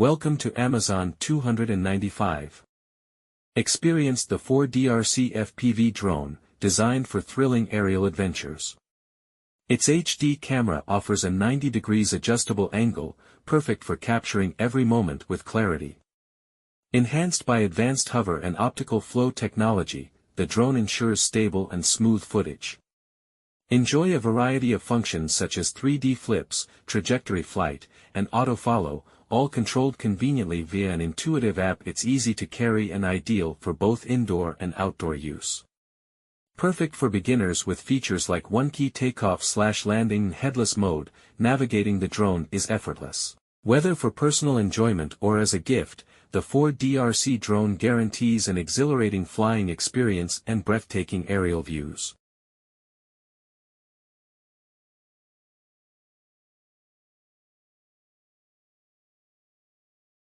Welcome to Amazon 295. Experience the 4DRC FPV drone, designed for thrilling aerial adventures. Its HD camera offers a 90 degrees adjustable angle, perfect for capturing every moment with clarity. Enhanced by advanced hover and optical flow technology, the drone ensures stable and smooth footage. Enjoy a variety of functions such as 3D flips, trajectory flight, and auto-follow, all controlled conveniently via an intuitive app. It's easy to carry and ideal for both indoor and outdoor use. Perfect for beginners with features like one-key takeoff/landing and headless mode, navigating the drone is effortless. Whether for personal enjoyment or as a gift, the 4DRC drone guarantees an exhilarating flying experience and breathtaking aerial views.